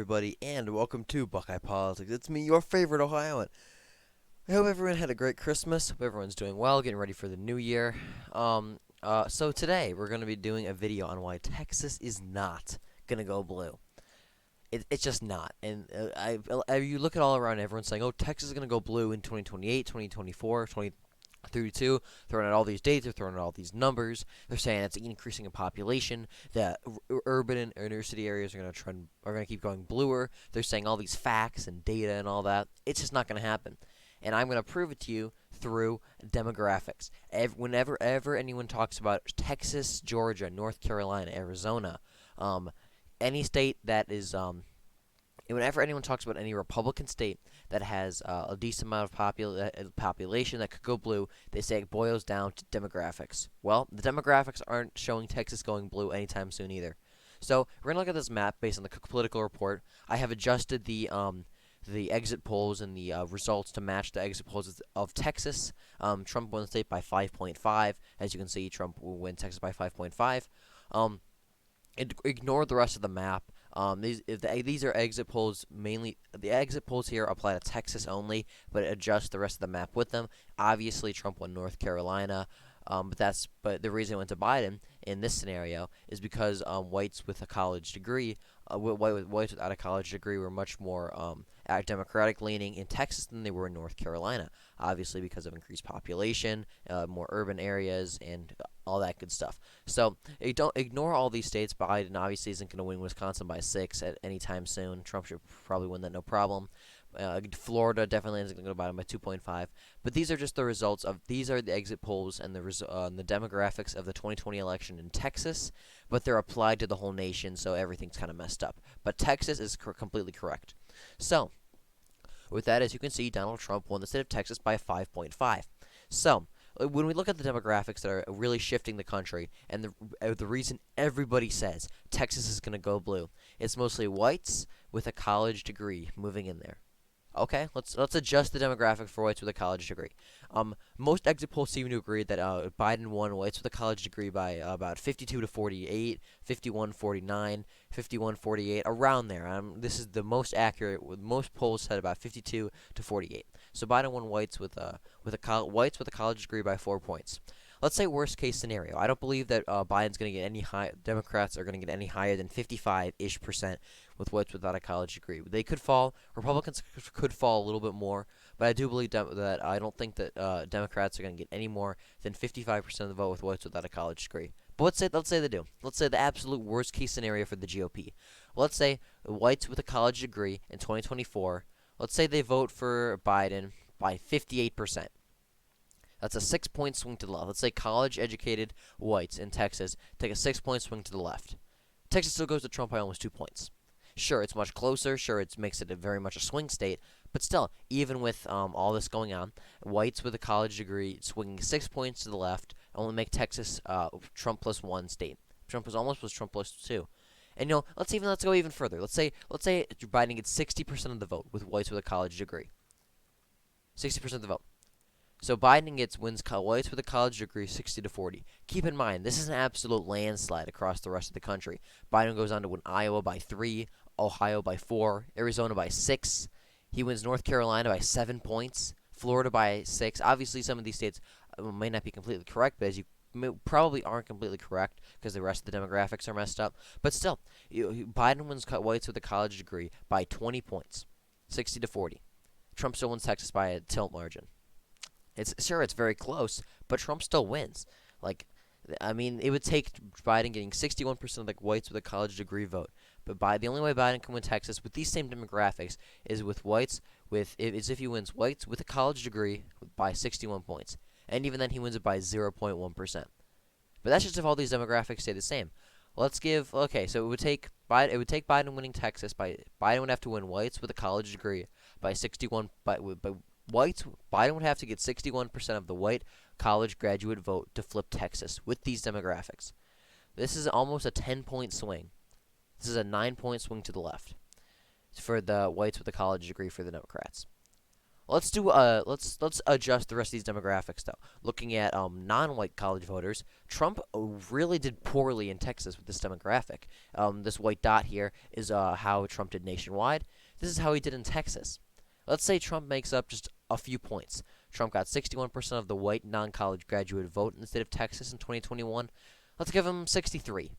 everybody, and welcome to Buckeye Politics. It's me, your favorite Ohioan. I hope everyone had a great Christmas. Hope everyone's doing well, getting ready for the new year. So today we're going to be doing a video on why Texas is not going to go blue. It's just not. And you look at all around, everyone's saying, oh, Texas is going to go blue in 2028, 2024, 2032, throwing out all these dates, they're throwing out all these numbers. They're saying it's increasing in population, that urban and inner city areas are going to keep going bluer. They're saying all these facts and data and all that. It's just not going to happen. And I'm going to prove it to you through demographics. Whenever anyone talks about Texas, Georgia, North Carolina, Arizona, any state that is whenever anyone talks about any Republican state that has a decent amount of population that could go blue, they say it boils down to demographics. Well, the demographics aren't showing Texas going blue anytime soon either. So we're going to look at this map based on the Cook Political Report. I have adjusted the exit polls and the results to match the exit polls of Texas. Trump won the state by 5.5. As you can see, Trump will win Texas by 5.5. Ignore the rest of the map. These are exit polls mainly. The exit polls here apply to Texas only, but adjust the rest of the map with them. Obviously, Trump won North Carolina, but the reason it went to Biden in this scenario is because whites with a college degree, whites without a college degree, were much more Democratic leaning in Texas than they were in North Carolina. Obviously, because of increased population, more urban areas, and all that good stuff. So don't ignore all these states. Biden obviously isn't going to win Wisconsin by 6 at any time soon. Trump should probably win that, no problem. Florida definitely isn't going to go Biden by 2.5. But these are just the results of these are the exit polls and the demographics of the 2020 election in Texas. But they're applied to the whole nation, so everything's kind of messed up. But Texas is completely correct. So with that, as you can see, Donald Trump won the state of Texas by 5.5. So when we look at the demographics that are really shifting the country, and the reason everybody says Texas is going to go blue, it's mostly whites with a college degree moving in there. Okay, let's adjust the demographic for whites with a college degree. Most exit polls seem to agree that Biden won whites with a college degree by about 52 to 48, 51-49, 51-48, around there. This is the most accurate. Most polls said about 52 to 48. So Biden won whites with a college degree by 4 points. Let's say worst case scenario. I don't believe that Biden's going to get any high. Democrats are going to get any higher than 55-ish% with whites without a college degree. They could fall. Republicans could fall a little bit more, but I do believe that I don't think that Democrats are going to get any more than 55% of the vote with whites without a college degree. But let's say they do. Let's say the absolute worst case scenario for the GOP. Let's say whites with a college degree in 2024. Let's say they vote for Biden by 58%. That's a 6-point swing to the left. Let's say college-educated whites in Texas take a 6-point swing to the left. Texas still goes to Trump by almost 2 points. Sure, it's much closer. Sure, it makes it very much a swing state. But still, even with all this going on, whites with a college degree swinging 6 points to the left only make Texas Trump plus 1 state. Trump was Trump plus 2. And let's go even further. Let's say Biden gets 60% of the vote with whites with a college degree. 60% of the vote. So Biden wins whites with a college degree 60 to 40. Keep in mind, this is an absolute landslide across the rest of the country. Biden goes on to win Iowa by 3, Ohio by 4, Arizona by 6. He wins North Carolina by 7 points, Florida by 6. Obviously, some of these states may not be completely correct, but as you probably aren't completely correct because the rest of the demographics are messed up. But still, Biden wins whites with a college degree by 20 points, 60 to 40. Trump still wins Texas by a tilt margin. It's very close, but Trump still wins. It would take Biden getting 61% of the whites with a college degree vote. But the only way Biden can win Texas with these same demographics is with if he wins whites with a college degree by 61 points. And even then, he wins it by 0.1%. But that's just if all these demographics stay the same. So it would take Biden winning Texas Biden would have to win whites with a college degree by 61 Biden would have to get 61% of the white college graduate vote to flip Texas with these demographics. This is almost a 10-point swing. This is a 9-point swing to the left for the whites with a college degree for the Democrats. let's adjust the rest of these demographics though. Looking at non-white college voters, Trump really did poorly in Texas with this demographic. This white dot here is how Trump did nationwide. This is how he did in Texas. Let's say Trump makes up just a few points. Trump got 61% of the white non-college graduate vote in the state of Texas in 2021. Let's give him 63.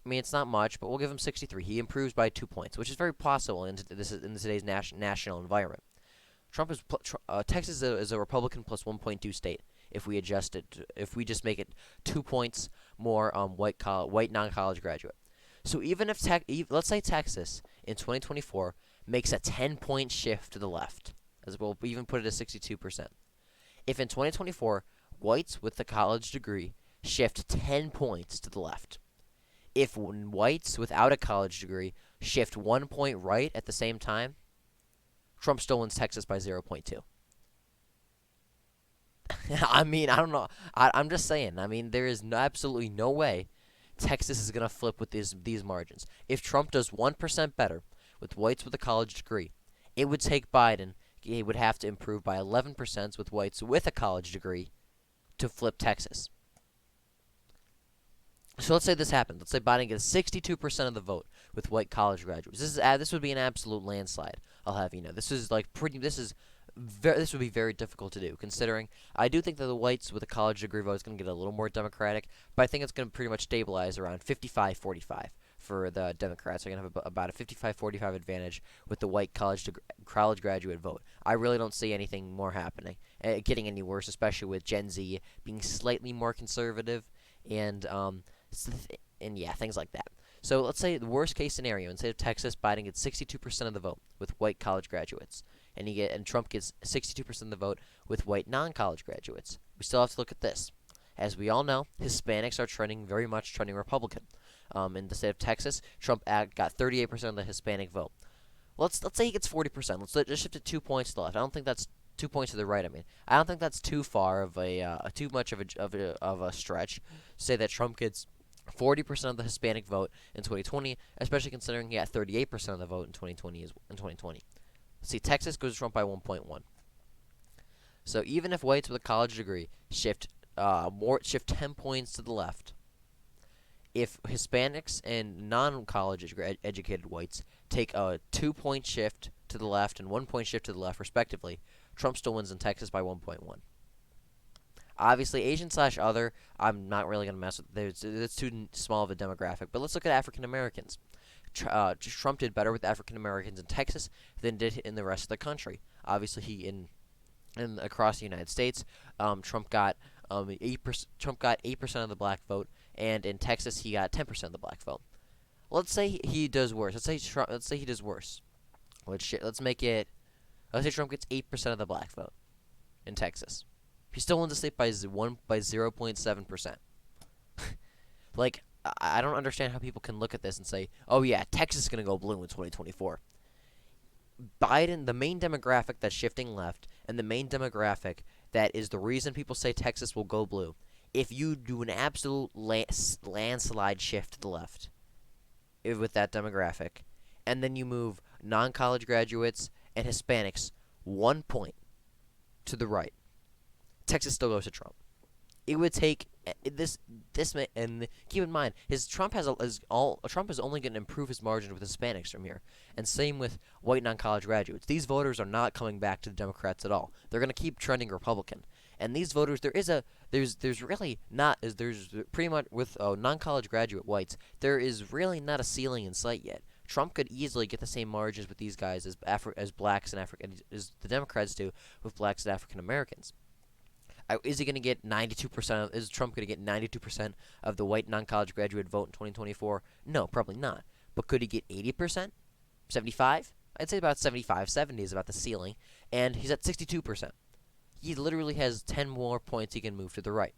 I mean, it's not much, but we'll give him 63. He improves by 2 points, which is very possible in today's national environment. Texas is a Republican plus 1.2 state. If we adjust it, if we just make it 2 points more white non-college graduate. So even if let's say Texas in 2024 makes a 10-point shift to the left, as we'll even put it at 62%. If in 2024 whites with a college degree shift 10 points to the left, if whites without a college degree shift 1 point right at the same time, Trump still wins Texas by 0.2. I mean, I don't know. I'm just saying. I mean, there is absolutely no way Texas is going to flip with these margins. If Trump does 1% better with whites with a college degree, it would take Biden. He would have to improve by 11% with whites with a college degree to flip Texas. So let's say this happens. Let's say Biden gets 62% of the vote with white college graduates. This would be an absolute landslide. I'll have you know. This would be very difficult to do, considering I do think that the whites with a college degree vote is going to get a little more Democratic, but I think it's going to pretty much stabilize around 55-45 for the Democrats. They're going to have about a 55-45 advantage with the white college graduate vote. I really don't see anything more happening, getting any worse, especially with Gen Z being slightly more conservative and yeah, things like that. So let's say the worst case scenario, instead of Texas, Biden gets 62% of the vote with white college graduates, and Trump gets 62% of the vote with white non-college graduates. We still have to look at this. As we all know, Hispanics are very much trending Republican. In the state of Texas, Trump got 38% of the Hispanic vote. Let's say he gets 40%. Let's just shift it 2 points to the left. I don't think that's 2 points to the right. I mean, I don't think that's too far of too much of a stretch to say that Trump gets 40% of the Hispanic vote in 2020, especially considering he got 38% of the vote in 2020. See, Texas goes to Trump by 1.1. So even if whites with a college degree shift 10 points to the left, if Hispanics and non-college educated whites take a 2-point shift to the left and 1-point shift to the left, respectively, Trump still wins in Texas by 1.1. Obviously, Asian/other, I'm not really going to mess with. It's too small of a demographic. But let's look at African Americans. Trump did better with African Americans in Texas than did in the rest of the country. Obviously, across the United States, Trump got 8%. Trump got 8% of the black vote, and in Texas, he got 10% of the black vote. Let's say he does worse. Let's say he does worse. Let's make it. Let's say Trump gets 8% of the black vote in Texas. He still wins the state by 0.7%. Like, I don't understand how people can look at this and say, "Oh yeah, Texas is gonna go blue in 2024." Biden, the main demographic that's shifting left, and the main demographic that is the reason people say Texas will go blue. If you do an absolute landslide shift to the left with that demographic, and then you move non-college graduates and Hispanics 1 point to the right, Texas still goes to Trump. It would take this and keep in mind Trump is only going to improve his margin with Hispanics from here, and same with white non-college graduates. These voters are not coming back to the Democrats at all. They're going to keep trending Republican, and these voters there's pretty much with non-college graduate whites, there is really not a ceiling in sight yet. Trump could easily get the same margins with these guys as blacks and as the Democrats do with blacks and African Americans. Is he going to get 92%? Is Trump going to get 92% of the white non-college graduate vote in 2024? No, probably not. But could he get 80%? 75? I'd say about 75. 70 is about the ceiling, and he's at 62%. He literally has 10 more points he can move to the right.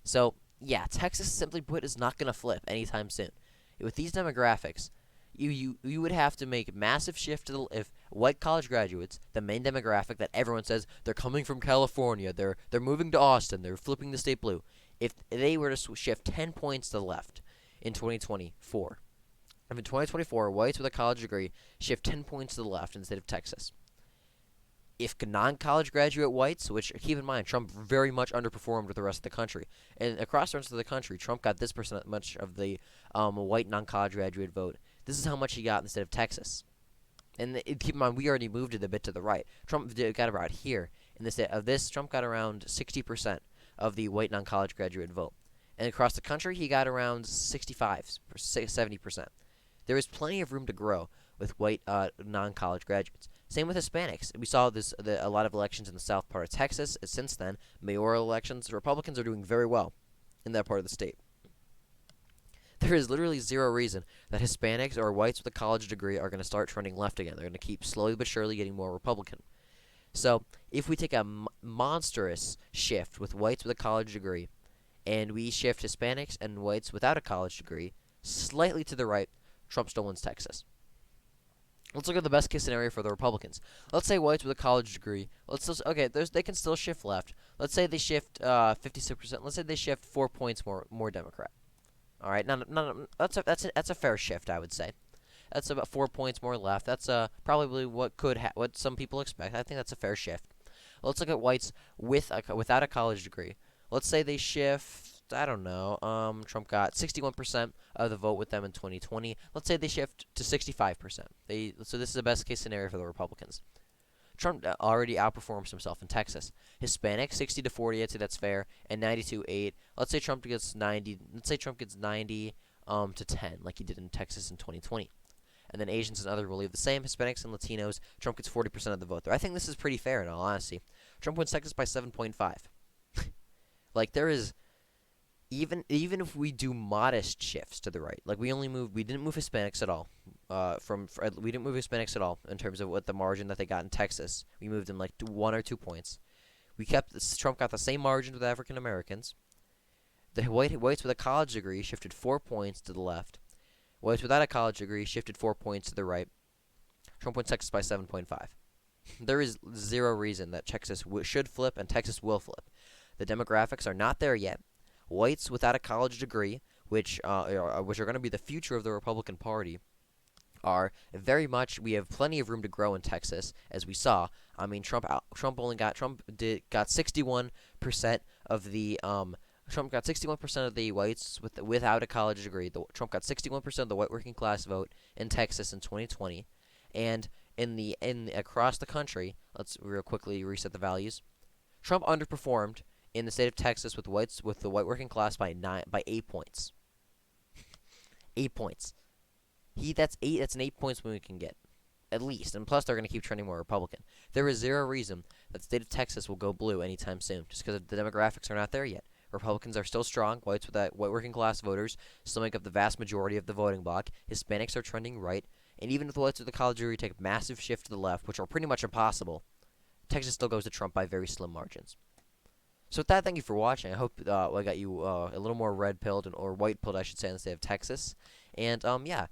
So, yeah, Texas, simply put, is not going to flip anytime soon. With these demographics, you would have to make a massive shift to if white college graduates, the main demographic that everyone says they're coming from California, they're moving to Austin, they're flipping the state blue. If they were to shift 10 points to the left in 2024, if in 2024 whites with a college degree shift 10 points to the left instead of Texas, If non-college graduate whites, which keep in mind, Trump very much underperformed with the rest of the country, and across the rest of the country, Trump got this percent much of the white non-college graduate vote. This is how much he got in the state of Texas. And keep in mind, we already moved it a bit to the right. Trump got about here in the state of this. Trump got around 60% of the white non-college graduate vote, and across the country, he got around 65, 70%. There is plenty of room to grow with white non-college graduates. Same with Hispanics. We saw a lot of elections in the south part of Texas. Since then, mayoral elections, the Republicans are doing very well in that part of the state. There is literally zero reason that Hispanics or whites with a college degree are going to start trending left again. They're going to keep slowly but surely getting more Republican. So if we take a monstrous shift with whites with a college degree, and we shift Hispanics and whites without a college degree slightly to the right, Trump still wins Texas. Let's look at the best case scenario for the Republicans. Let's say whites with a college degree. They can still shift left. Let's say they shift 56%. Let's say they shift 4 points more Democrat. All right, that's a fair shift, I would say. That's about 4 points more left. That's probably what some people expect. I think that's a fair shift. Let's look at whites without a college degree. Let's say they shift, I don't know, Trump got 61% of the vote with them in 2020. Let's say they shift to 65%. So this is the best case scenario for the Republicans. Trump already outperforms himself in Texas. Hispanic 60 to 40, I'd say that's fair, and 92-8. Let's say Trump gets 90. Let's say Trump gets 90 to 10, like he did in Texas in 2020. And then Asians and others will leave the same. Hispanics and Latinos, Trump gets 40% of the vote there. I think this is pretty fair in all honesty. Trump wins Texas by 7.5. Like there is even if we do modest shifts to the right, like we didn't move Hispanics at all. We didn't move Hispanics at all in terms of what the margin that they got in Texas. We moved them like 1 or 2 points. Trump got the same margin with African Americans. The whites with a college degree shifted 4 points to the left. Whites without a college degree shifted 4 points to the right. Trump wins Texas by 7.5. There is zero reason that Texas should flip and Texas will flip. The demographics are not there yet. Whites without a college degree, which are going to be the future of the Republican Party, are very much. We have plenty of room to grow in Texas, as we saw. I mean, Trump got 61% of the Trump got 61% of the whites without a college degree. Trump got 61% of the white working class vote in Texas in 2020, and in across the country. Let's real quickly reset the values. Trump underperformed in the state of Texas with the white working class by 8 points. 8 points. That's an 8 points win we can get, at least. And plus, they're going to keep trending more Republican. There is zero reason that the state of Texas will go blue anytime soon, just because the demographics are not there yet. Republicans are still strong. White working class voters still make up the vast majority of the voting bloc. Hispanics are trending right, and even if the whites with the college degree take a massive shift to the left, which are pretty much impossible, Texas still goes to Trump by very slim margins. So with that, thank you for watching. I hope I got you a little more red-pilled or white-pilled, I should say, in the state of Texas. And yeah,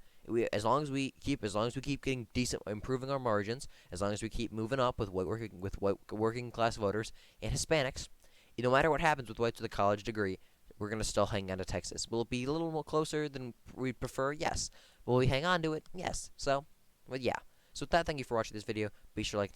as long as we keep getting decent, improving our margins, as long as we keep moving up with white working class voters and Hispanics, no matter what happens with whites with a college degree, we're gonna still hang on to Texas. Will it be a little more closer than we'd prefer? Yes. Will we hang on to it? Yes. So, but yeah. So with that, thank you for watching this video. Be sure to like and subscribe.